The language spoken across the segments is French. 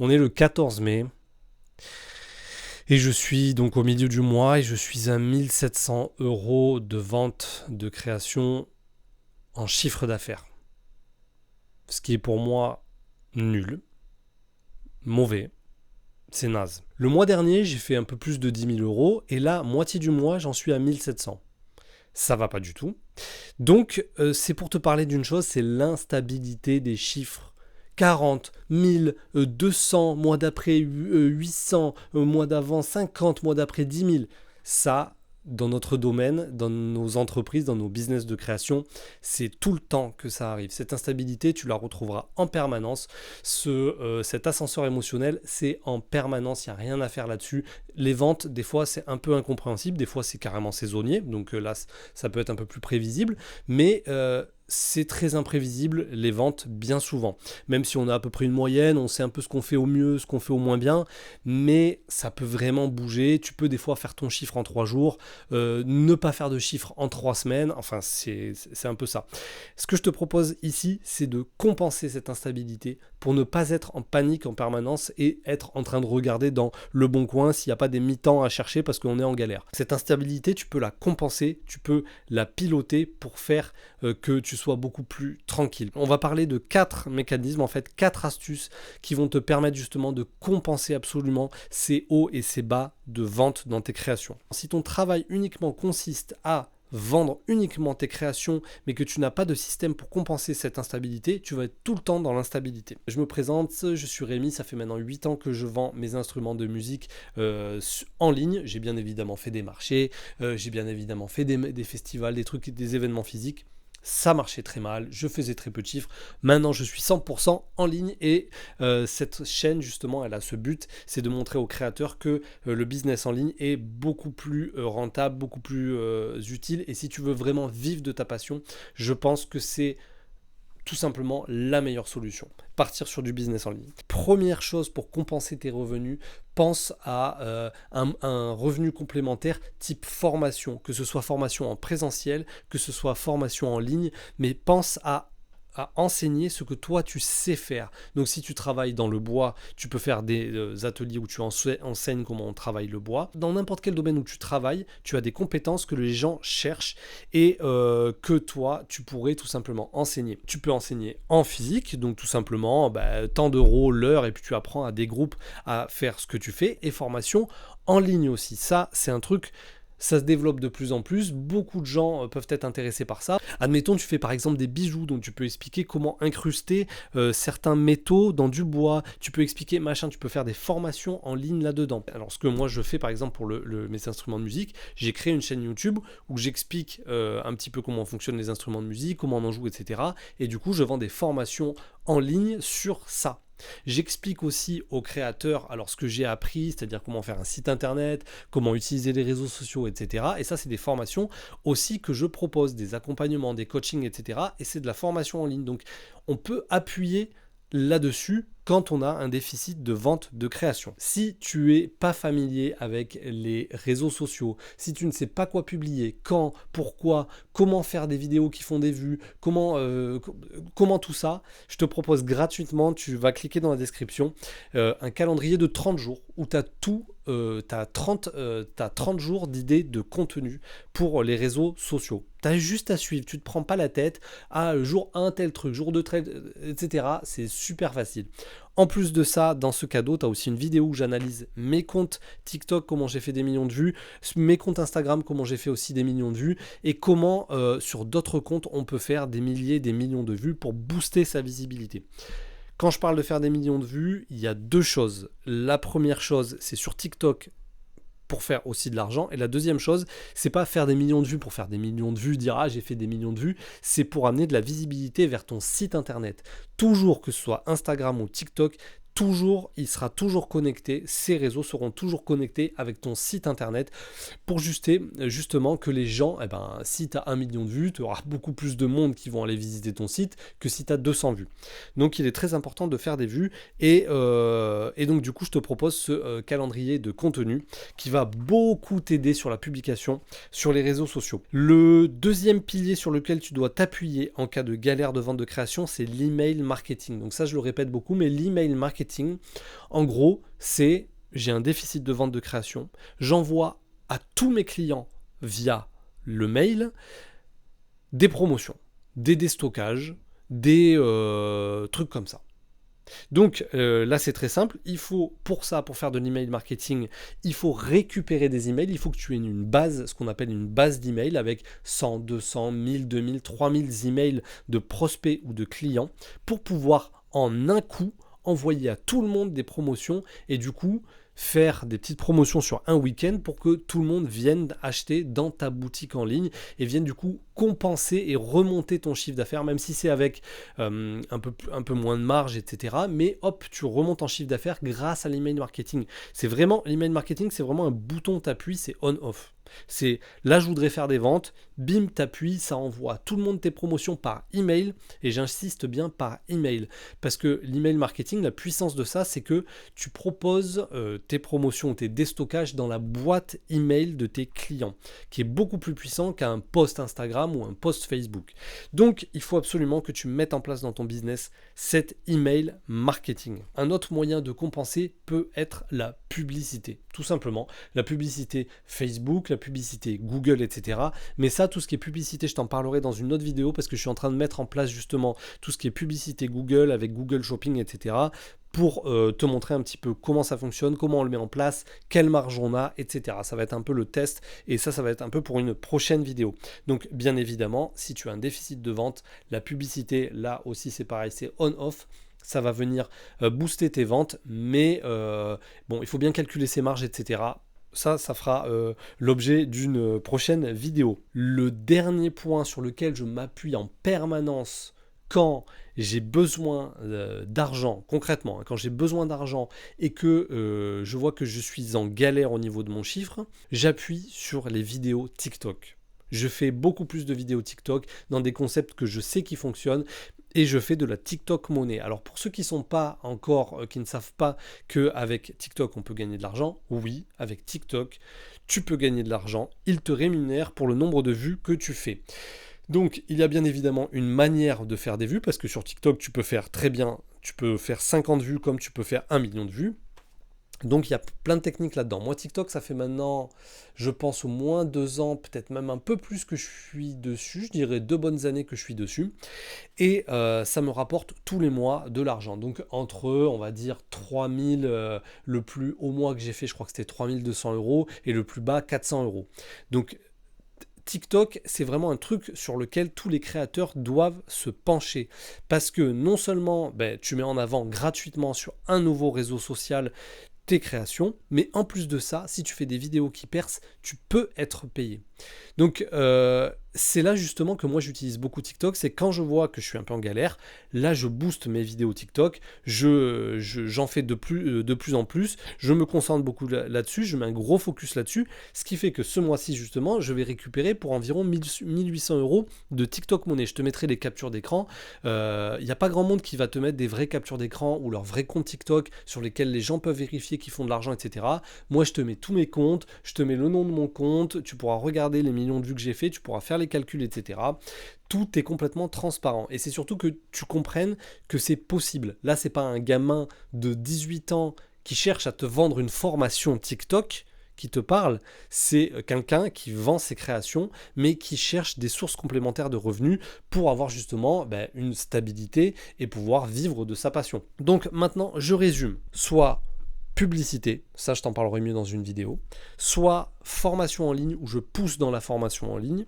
On est le 14 mai et je suis donc au milieu du mois et je suis à 1700 € de vente de création en chiffre d'affaires. Ce qui est pour moi nul, mauvais, c'est naze. Le mois dernier, j'ai fait un peu plus de 10 000 € et là, moitié du mois, j'en suis à 1700. Ça va pas du tout. Donc, c'est pour te parler d'une chose, c'est l'instabilité des chiffres. 40, 1000, 200, mois d'après 800, mois d'avant 50, mois d'après 10 000. Ça, dans notre domaine, dans nos entreprises, dans nos business de création, c'est tout le temps que ça arrive. Cette instabilité, tu la retrouveras en permanence. Cet ascenseur émotionnel, c'est en permanence, il n'y a rien à faire là-dessus. Les ventes, des fois, c'est un peu incompréhensible, des fois, c'est carrément saisonnier, donc là, ça peut être un peu plus prévisible, mais c'est très imprévisible, les ventes, bien souvent. Même si on a à peu près une moyenne, on sait un peu ce qu'on fait au mieux, ce qu'on fait au moins bien, mais ça peut vraiment bouger. Tu peux des fois faire ton chiffre en 3 jours, ne pas faire de chiffre en 3 semaines, enfin, c'est un peu ça. Ce que je te propose ici, c'est de compenser cette instabilité pour ne pas être en panique en permanence et être en train de regarder dans le bon coin s'il n'y a pas des mi-temps à chercher parce qu'on est en galère. Cette instabilité, tu peux la compenser, tu peux la piloter pour faire que tu sois beaucoup plus tranquille. On va parler de 4 mécanismes, en fait 4 astuces qui vont te permettre justement de compenser absolument ces hauts et ces bas de vente dans tes créations. Si ton travail uniquement consiste à vendre uniquement tes créations, mais que tu n'as pas de système pour compenser cette instabilité, tu vas être tout le temps dans l'instabilité. Je me présente, je suis Rémi, ça fait maintenant 8 ans que je vends mes instruments de musique en ligne. J'ai bien évidemment fait des marchés, j'ai bien évidemment fait des festivals, des trucs, des événements physiques. Ça marchait très mal, je faisais très peu de chiffres. Maintenant, je suis 100% en ligne et cette chaîne, justement, elle a ce but, c'est de montrer aux créateurs que le business en ligne est beaucoup plus rentable, beaucoup plus utile. Et si tu veux vraiment vivre de ta passion, je pense que c'est tout simplement la meilleure solution. Partir sur du business en ligne. Première chose pour compenser tes revenus, pense à un revenu complémentaire type formation, que ce soit formation en présentiel, que ce soit formation en ligne, mais pense à enseigner ce que toi tu sais faire. Donc si tu travailles dans le bois, tu peux faire des ateliers où tu enseignes comment on travaille le bois. Dans n'importe quel domaine où tu travailles, tu as des compétences que les gens cherchent et que toi tu pourrais tout simplement enseigner. Tu peux enseigner en physique, donc tout simplement tant d'euros l'heure et puis tu apprends à des groupes à faire ce que tu fais, et formation en ligne aussi. Ça, c'est un truc. Ça se développe de plus en plus, beaucoup de gens peuvent être intéressés par ça. Admettons, tu fais par exemple des bijoux, donc tu peux expliquer comment incruster certains métaux dans du bois, tu peux expliquer machin, tu peux faire des formations en ligne là-dedans. Alors ce que moi je fais par exemple pour mes instruments de musique, j'ai créé une chaîne YouTube où j'explique un petit peu comment fonctionnent les instruments de musique, comment on en joue, etc. Et du coup, je vends des formations en ligne sur ça. J'explique aussi aux créateurs alors ce que j'ai appris, c'est-à-dire comment faire un site internet, comment utiliser les réseaux sociaux, etc. Et ça, c'est des formations aussi que je propose, des accompagnements, des coachings, etc. Et c'est de la formation en ligne. Donc, on peut appuyer là-dessus quand on a un déficit de vente de création. Si tu es pas familier avec les réseaux sociaux, si tu ne sais pas quoi publier, quand, pourquoi, comment faire des vidéos qui font des vues, comment tout ça, je te propose gratuitement, tu vas cliquer dans la description, un calendrier de 30 jours où tu as tout, t'as 30 jours d'idées de contenu pour les réseaux sociaux. Tu as juste à suivre, tu ne te prends pas la tête, jour 1 tel truc, jour 2 tel, etc. C'est super facile. En plus de ça, dans ce cadeau, tu as aussi une vidéo où j'analyse mes comptes TikTok, comment j'ai fait des millions de vues, mes comptes Instagram, comment j'ai fait aussi des millions de vues, et comment sur d'autres comptes, on peut faire des milliers, des millions de vues pour booster sa visibilité. Quand je parle de faire des millions de vues, il y a 2 choses. La première chose, c'est sur TikTok pour faire aussi de l'argent. Et la deuxième chose, c'est pas faire des millions de vues pour faire des millions de vues, dire j'ai fait des millions de vues, c'est pour amener de la visibilité vers ton site internet. Toujours que ce soit Instagram ou TikTok, il sera toujours connecté, ces réseaux seront toujours connectés avec ton site internet pour justement que les gens, si tu as 1 million de vues, tu auras beaucoup plus de monde qui vont aller visiter ton site que si tu as 200 vues. Donc il est très important de faire des vues et donc du coup je te propose ce calendrier de contenu qui va beaucoup t'aider sur la publication sur les réseaux sociaux. Le deuxième pilier sur lequel tu dois t'appuyer en cas de galère de vente de création, c'est l'email marketing. Donc ça je le répète beaucoup, mais l'email marketing marketing, en gros, c'est j'ai un déficit de vente de création, j'envoie à tous mes clients via le mail des promotions, des déstockages, des trucs comme ça. Donc là c'est très simple, il faut pour ça, pour faire de l'email marketing, il faut récupérer des emails, il faut que tu aies une base, ce qu'on appelle une base d'emails avec 100, 200, 1000, 2000, 3000 emails de prospects ou de clients pour pouvoir en un coup envoyer à tout le monde des promotions et du coup faire des petites promotions sur un week-end pour que tout le monde vienne acheter dans ta boutique en ligne et vienne du coup compenser et remonter ton chiffre d'affaires, même si c'est avec un peu moins de marge, etc. Mais hop, tu remontes en chiffre d'affaires grâce à l'email marketing. L'email marketing, c'est vraiment un bouton t'appuies, c'est on-off. C'est là je voudrais faire des ventes, bim t'appuies, ça envoie tout le monde tes promotions par email et j'insiste bien par email parce que l'email marketing, la puissance de ça c'est que tu proposes tes promotions, tes déstockages dans la boîte email de tes clients qui est beaucoup plus puissant qu'un post Instagram ou un post Facebook. Donc il faut absolument que tu mettes en place dans ton business cet email marketing. Un autre moyen de compenser peut être la publicité, tout simplement la publicité Facebook, la publicité Google, etc. Mais ça, tout ce qui est publicité, je t'en parlerai dans une autre vidéo parce que je suis en train de mettre en place justement tout ce qui est publicité Google avec Google Shopping, etc. pour te montrer un petit peu comment ça fonctionne, comment on le met en place, quelle marge on a, etc. Ça va être un peu le test et ça va être un peu pour une prochaine vidéo. Donc bien évidemment, si tu as un déficit de vente, la publicité, là aussi c'est pareil, c'est on-off. Ça va venir booster tes ventes, mais bon, il faut bien calculer ses marges, etc. Ça fera l'objet d'une prochaine vidéo. Le dernier point sur lequel je m'appuie en permanence quand j'ai besoin d'argent, concrètement, quand j'ai besoin d'argent et que je vois que je suis en galère au niveau de mon chiffre, j'appuie sur les vidéos TikTok. Je fais beaucoup plus de vidéos TikTok dans des concepts que je sais qui fonctionnent et je fais de la TikTok monnaie. Alors pour ceux qui sont pas encore, qui ne savent pas qu'avec TikTok on peut gagner de l'argent, oui, avec TikTok tu peux gagner de l'argent, il te rémunère pour le nombre de vues que tu fais. Donc il y a bien évidemment une manière de faire des vues parce que sur TikTok tu peux faire très bien, tu peux faire 50 vues comme tu peux faire 1 million de vues. Donc il y a plein de techniques là-dedans. Moi TikTok ça fait maintenant je pense au moins 2 ans, peut-être même un peu plus que je suis dessus, je dirais 2 bonnes années que je suis dessus et ça me rapporte tous les mois de l'argent. Donc entre on va dire 3000, le plus haut mois que j'ai fait je crois que c'était 3200 € et le plus bas 400 €. Donc TikTok, c'est vraiment un truc sur lequel tous les créateurs doivent se pencher parce que non seulement tu mets en avant gratuitement sur un nouveau réseau social tes créations, mais en plus de ça, si tu fais des vidéos qui percent, tu peux être payé. Donc c'est là justement que moi j'utilise beaucoup TikTok, c'est quand je vois que je suis un peu en galère, là je booste mes vidéos TikTok, j'en fais de plus en plus, je me concentre beaucoup là-dessus, je mets un gros focus là-dessus, ce qui fait que ce mois-ci justement, je vais récupérer pour environ 1800 € de TikTok monnaie. Je te mettrai les captures d'écran, il n'y a pas grand monde qui va te mettre des vraies captures d'écran ou leur vrai compte TikTok sur lesquels les gens peuvent vérifier qu'ils font de l'argent, etc. Moi je te mets tous mes comptes, je te mets le nom de mon compte, tu pourras regarder les millions de vues que j'ai fait, tu pourras faire les calculs, etc. Tout est complètement transparent. Et c'est surtout que tu comprennes que c'est possible. Là, c'est pas un gamin de 18 ans qui cherche à te vendre une formation TikTok qui te parle, c'est quelqu'un qui vend ses créations, mais qui cherche des sources complémentaires de revenus pour avoir justement une stabilité et pouvoir vivre de sa passion. Donc maintenant, je résume. Soit publicité, ça je t'en parlerai mieux dans une vidéo, soit formation en ligne où je pousse dans la formation en ligne,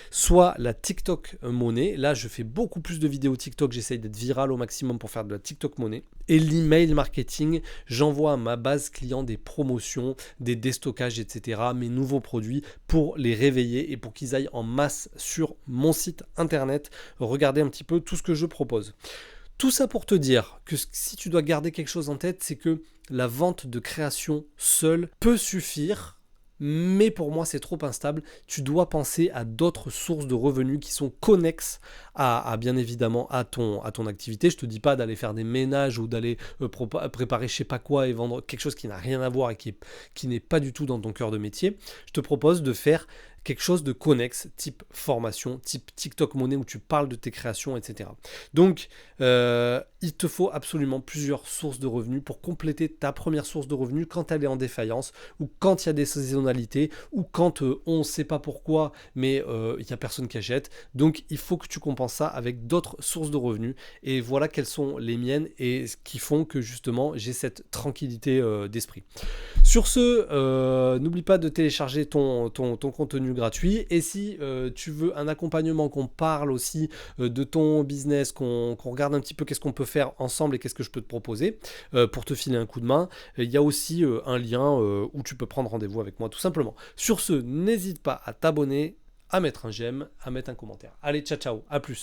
soit la TikTok monnaie, là je fais beaucoup plus de vidéos TikTok, j'essaye d'être viral au maximum pour faire de la TikTok monnaie, et l'email marketing, j'envoie à ma base client des promotions, des déstockages, etc., mes nouveaux produits pour les réveiller et pour qu'ils aillent en masse sur mon site internet, regarder un petit peu tout ce que je propose. Tout ça pour te dire que si tu dois garder quelque chose en tête, c'est que la vente de création seule peut suffire, mais pour moi c'est trop instable. Tu dois penser à d'autres sources de revenus qui sont connexes bien évidemment à ton activité. Je te dis pas d'aller faire des ménages ou d'aller préparer je sais pas quoi et vendre quelque chose qui n'a rien à voir et qui n'est pas du tout dans ton cœur de métier. Je te propose de faire quelque chose de connexe, type formation, type TikTok monnaie où tu parles de tes créations, etc. Donc, il te faut absolument plusieurs sources de revenus pour compléter ta première source de revenus quand elle est en défaillance ou quand il y a des saisonnalités ou quand on ne sait pas pourquoi, mais il n'y a personne qui achète. Donc, il faut que tu compenses ça avec d'autres sources de revenus. Et voilà quelles sont les miennes et ce qui font que justement j'ai cette tranquillité d'esprit. Sur ce, n'oublie pas de télécharger ton contenu gratuit. Et si tu veux un accompagnement, qu'on parle aussi de ton business, qu'on regarde un petit peu qu'est-ce qu'on peut faire ensemble et qu'est-ce que je peux te proposer pour te filer un coup de main, il y a aussi un lien où tu peux prendre rendez-vous avec moi tout simplement. Sur ce, n'hésite pas à t'abonner, à mettre un j'aime, à mettre un commentaire. Allez, ciao, ciao, à plus.